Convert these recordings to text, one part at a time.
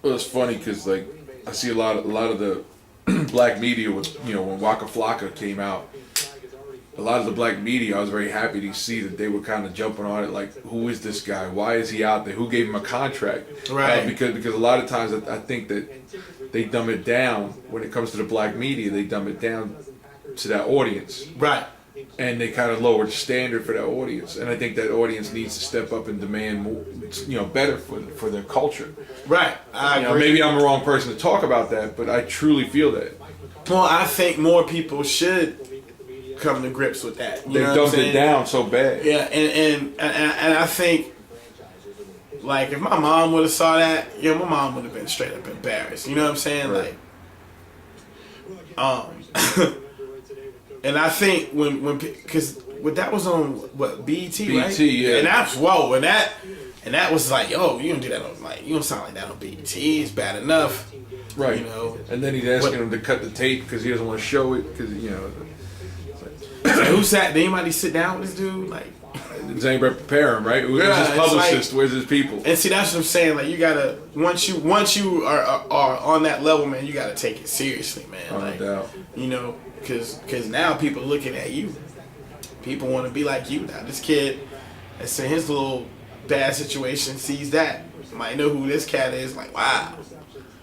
Well, it's funny because like I see a lot of the black media with when Wacka Flocka came out. A lot of the black media, I was very happy to see that they were kind of jumping on it. Like, who is this guy? Why is he out there? Who gave him a contract? Right. Because a lot of times I think that they dumb it down when it comes to the black media. They dumb it down to that audience. Right. And they kind of lower the standard for that audience. And I think that audience needs to step up and demand more, better for their culture. Right. I agree. Maybe I'm the wrong person to talk about that, but I truly feel that. Well, I think more people should come to grips with that. They dumbed it down so bad. Yeah, and I think, like, if my mom would have saw that, my mom would have been straight up embarrassed. You know what I'm saying? Right. Like, and I think because that was on what BET, right? BET, yeah. And that's and that was like, yo, you don't do that on, like, you don't sound like that on BET. It's bad enough, right? And then he's asking him to cut the tape because he doesn't want to show it because Like, who sat? Did anybody sit down with this dude? Like, does anybody prepare him? Right? Where's his publicist? Where's his people? And see, that's what I'm saying. Like, you gotta once you are on that level, man, you gotta take it seriously, man. Like, no doubt. Because now people are looking at you. People want to be like you now. This kid that's in his little bad situation sees that, might know who this cat is. Like, wow.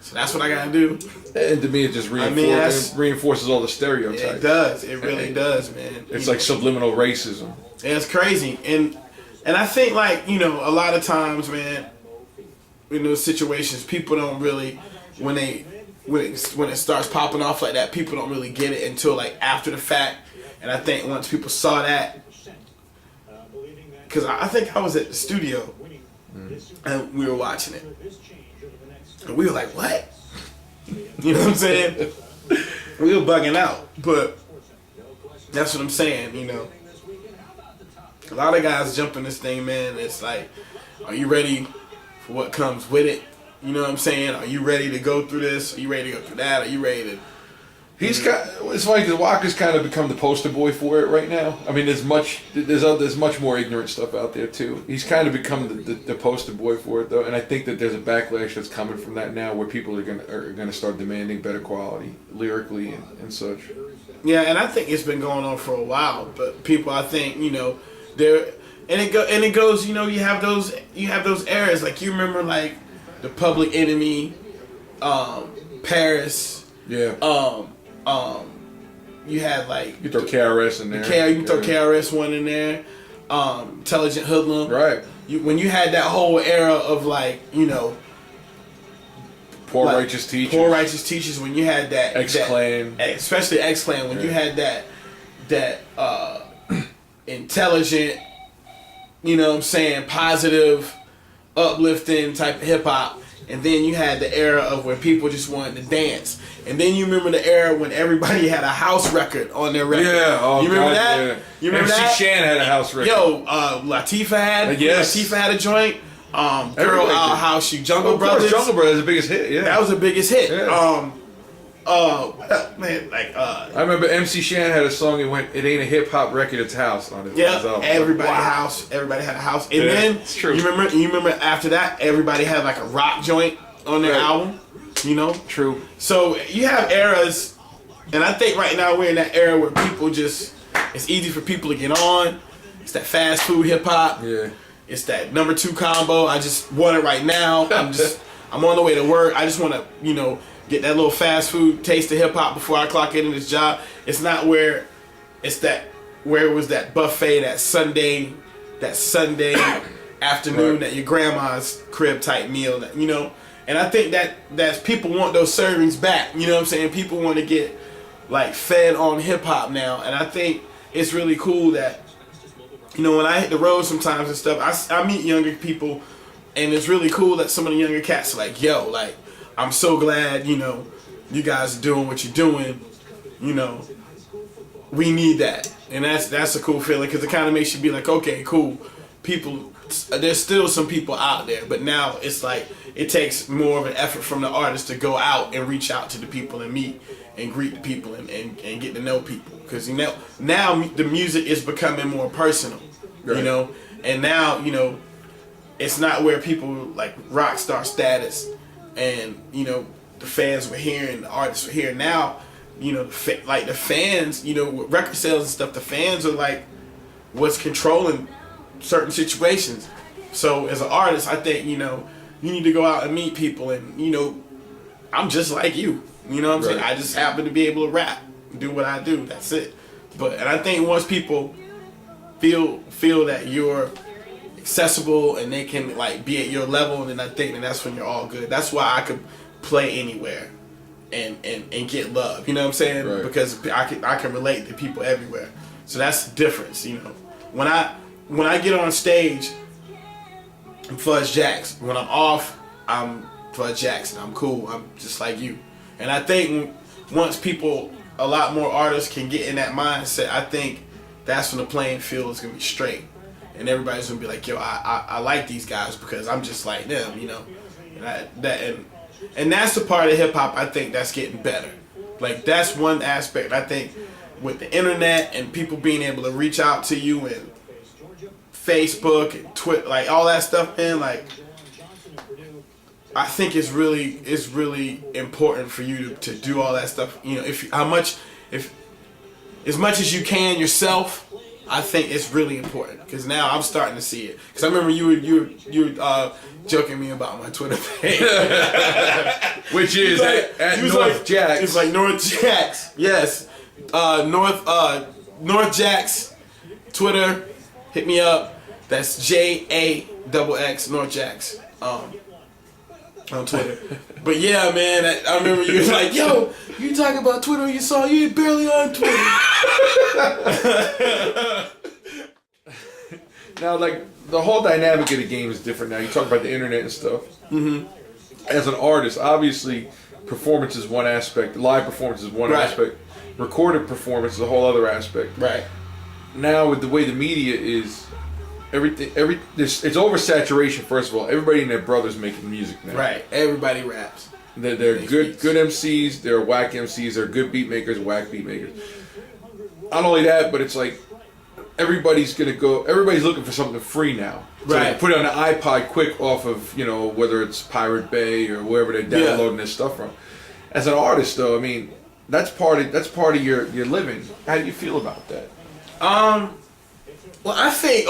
So that's what I gotta do. And to me, it just reinforces all the stereotypes. It does. It really does, man. It's like subliminal racism. And it's crazy. And I think, like, a lot of times, man, in those situations, people don't really, when it starts popping off like that, people don't really get it until, like, after the fact. And I think once people saw that, because I think I was at the studio and we were watching it. And we were like, what? You know what I'm saying? We were bugging out. But that's what I'm saying, A lot of guys jump in this thing, man. It's like, are you ready for what comes with it? You know what I'm saying? Are you ready to go through this? Are you ready to go through that? Are you ready to... It's funny because Wacka's kind of become the poster boy for it right now. I mean, there's much more ignorant stuff out there too. He's kind of become the poster boy for it though, and I think that there's a backlash that's coming from that now, where people are gonna start demanding better quality lyrically and such. Yeah, and I think it's been going on for a while, but people, I think, they're it goes, you have those eras, like you remember like the Public Enemy, Paris, yeah. You had like you throw KRS in there. You can throw KRS one in there. Intelligent Hoodlum. Right. When you had that whole era of like Poor like, Righteous Teachers. Poor Righteous Teachers. When you had that X-Clan, especially X-Clan. When you had that intelligent, positive, uplifting type of hip hop. And then you had the era of when people just wanted to dance. And then you remember the era when everybody had a house record on their record. Yeah, you remember that? Yeah. You remember MC that? Shan had a house record. Latifah had. Yes. Latifah had a joint. Girl, House You, Jungle Brothers. Jungle Brothers is the biggest hit. Yeah, that was the biggest hit. Yeah. Man, like I remember MC Shan had a song. It went, "It ain't a hip hop record, it's house" on it. Yeah, everybody had a house. And then it's true. You remember after that, everybody had like a rock joint on their album. True. So you have eras, and I think right now we're in that era where people it's easy for people to get on. It's that fast food hip hop. Yeah. It's that number 2 combo. I just want it right now. I'm on the way to work. I just want to, get that little fast food taste of hip hop before I clock in this job. It's not where it was that buffet, that Sunday afternoon at your grandma's crib type meal, And I think that people want those servings back. You know what I'm saying? People want to get like fed on hip hop now, and I think it's really cool that when I hit the road sometimes and stuff, I meet younger people, and it's really cool that some of the younger cats are like, yo, like, I'm so glad, you guys are doing what you're doing, we need that. And that's a cool feeling, because it kind of makes you be like, okay, cool, people, there's still some people out there, but now it's like, it takes more of an effort from the artist to go out and reach out to the people and meet and greet the people and get to know people. Because now the music is becoming more personal, and now it's not where people like rock star status and you know the fans were here and the artists were here. Now, you know, like the fans, you know, with record sales and stuff, the fans are like what's controlling certain situations. So as an artist, I think, you know, you need to go out and meet people, and you know, I'm just like you. You know what I'm saying? I just happen to be able to rap, do what I do. That's it. And I think once people feel that you're accessible and they can like be at your level, and then I think that that's when you're all good. That's why I could play anywhere and get love. You know what I'm saying? Right. Because I can relate to people everywhere. So that's the difference. You know, when I get on stage, I'm Fuzz Jaxx. When I'm off, I'm Fuzz Jaxx, and I'm cool. I'm just like you. And I think once people, a lot more artists can get in that mindset, I think that's when the playing field is gonna be straight, and everybody's gonna be like, yo, I like these guys because I'm just like them, you know. And that's the part of hip hop I think that's getting better. Like that's one aspect I think with the internet and people being able to reach out to you and Facebook and Twitter, like all that stuff, man. Like I think it's really important for you to do all that stuff. You know, if as much as you can yourself, I think it's really important because now I'm starting to see it. Because I remember you were joking me about my Twitter page, which is like, at North Jaxx. It's like North Jaxx, yes, North Jaxx, Twitter, hit me up. That's JAXX North Jaxx. On Twitter. But yeah, man, I remember you was like, yo, you talking about Twitter, you ain't barely on Twitter. Now, like, the whole dynamic of the game is different now. You talk about the internet and stuff. Mm-hmm. As an artist, obviously, performance is one aspect. Live performance is one aspect. Recorded performance is a whole other aspect. Right. Now, with the way the media is, it's oversaturation. First of all, everybody and their brother's making music now. Right, everybody raps. They're good MCs. They're whack MCs. They're good beat makers, whack beat makers. Not only that, but it's like everybody's looking for something free now. So right. they put it on an iPod quick off of, you know, whether it's Pirate Bay or wherever they're downloading this stuff from. As an artist, though, I mean, that's part of your living. How do you feel about that? Well, I think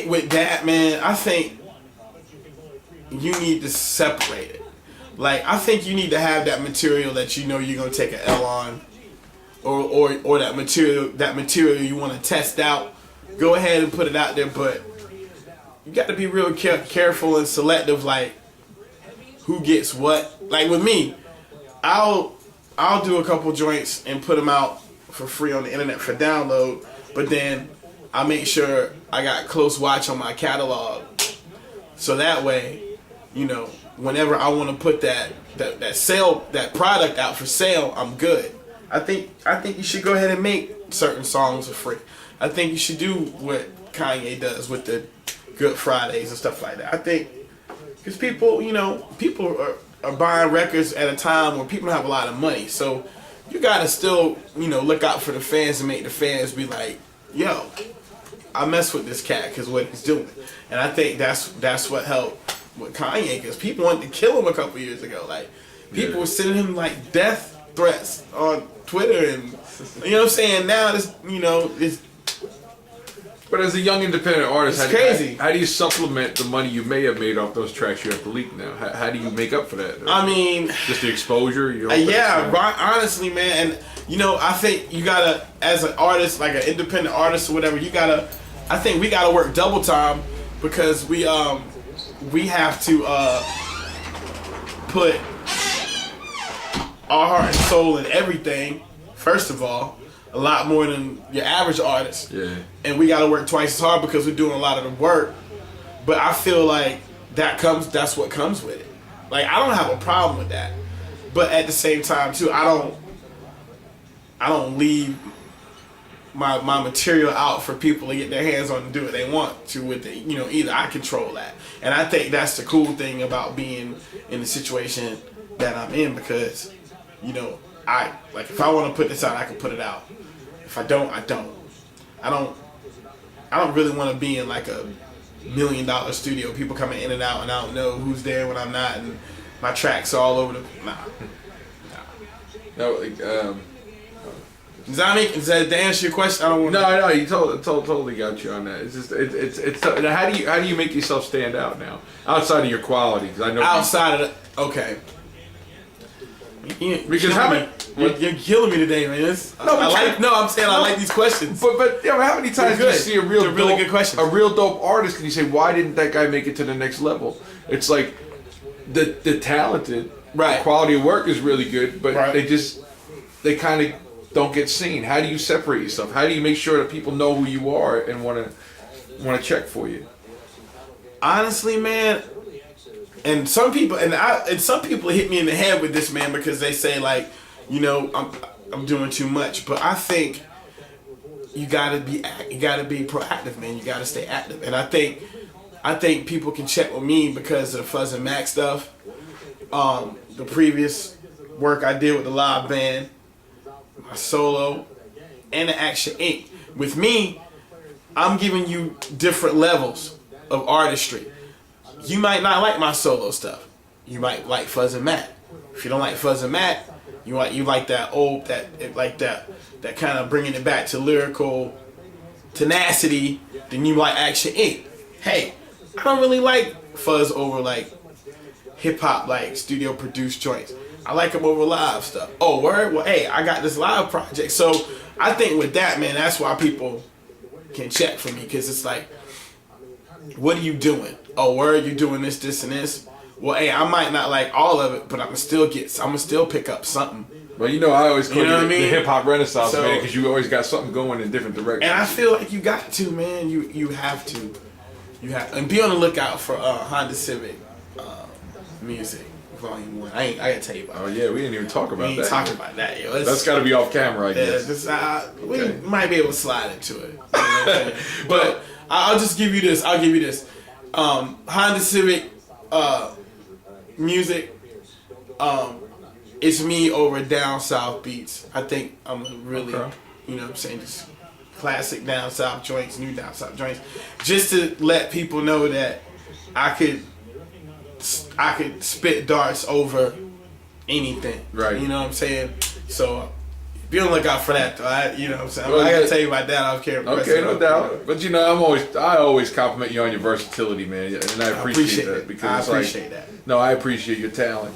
with that, man, I think you need to separate it. Like, I think you need to have that material that you know you're gonna take an L on, or that material you want to test out. Go ahead and put it out there, but you got to be real careful and selective, like who gets what. Like with me, I'll do a couple joints and put them out for free on the internet for download, but then I make sure I got close watch on my catalog, so that way, you know, whenever I want to put that product out for sale, I'm good. I think you should go ahead and make certain songs for free. I think you should do what Kanye does with the Good Fridays and stuff like that. I think because people are buying records at a time where people have a lot of money, so you gotta still, you know, look out for the fans and make the fans be like, yo, I mess with this cat because what he's doing. And I think that's what helped with Kanye, because people wanted to kill him a couple years ago. Like, people were sending him like death threats on Twitter, and you know what I'm saying. Now this, you know, it's. But as a young independent artist, it's crazy. How do you supplement the money you may have made off those tracks you have to leak now? How do you make up for that? I mean, just the exposure. Honestly, man, and you know, I think you gotta, as an artist, like an independent artist or whatever, I think we gotta work double time, because we have to put our heart and soul in everything. First of all, a lot more than your average artist. Yeah. And we got to work twice as hard because we're doing a lot of the work. But I feel like that's what comes with it. Like, I don't have a problem with that. But at the same time too, I don't leave my material out for people to get their hands on and do what they want to with it. You know, either I control that. And I think that's the cool thing about being in the situation that I'm in, because, you know, if I want to put this out, I can put it out. If I don't, I don't. I don't really want to be in like a $1 million studio. People coming in and out, and I don't know who's there when I'm not, and my tracks are all over the. No, like, Does that answer your question? I don't want. No, you totally got you on that. It's just it's how do you make yourself stand out now outside of your quality? Because I know outside of okay. Because how many you're killing me today, man. I'm saying I like these questions. But yeah, how many times do you see a really good question, a real dope artist, and you say, why didn't that guy make it to the next level? It's like the talented, right? The quality of work is really good, but right. they kind of don't get seen. How do you separate yourself? How do you make sure that people know who you are and want to check for you? Honestly, man, and some people hit me in the head with this, man, because they say like, you know, I'm doing too much, but I think you gotta be proactive, man. You gotta stay active, and I think people can check with me because of the Fuzz and Max stuff, the previous work I did with the live band, my solo, and the Action Inc. With me, I'm giving you different levels of artistry. You might not like my solo stuff. You might like Fuzz and Matt. If you don't like Fuzz and Matt, you like that old that kind of bringing it back to lyrical tenacity. Then you like Action Inc. Hey, I don't really like Fuzz over like hip hop, like studio produced joints. I like him over live stuff. Oh, word? Well, hey, I got this live project. So I think with that, man, that's why people can check for me, because it's like, what are you doing? Oh, word, you doing this, and this? Well, hey, I might not like all of it, but I'm gonna still pick up something. Well, you know, I always call you the hip hop renaissance, so, man, because you always got something going in different directions. And I feel like you got to, man. You have to. And be on the lookout for Honda Civic music. Volume 1. I gotta tell you about. Oh yeah, we didn't even talk about that. We ain't talking about that, yo. That's got to be off camera, I guess. We might be able to slide into it. You know what I'm saying? But I'll just give you this. Honda Civic music. It's me over down south beats. I think I'm really, you know what I'm saying, just classic down south joints, new down south joints, just to let people know that I could spit darts over anything. Right. You know what I'm saying? So be on the lookout for that, though. You know what I'm saying? I gotta tell you about that. I don't care. Okay, no doubt. But you know, I always compliment you on your versatility, man, and I appreciate that, because I appreciate that. No, I appreciate your talent.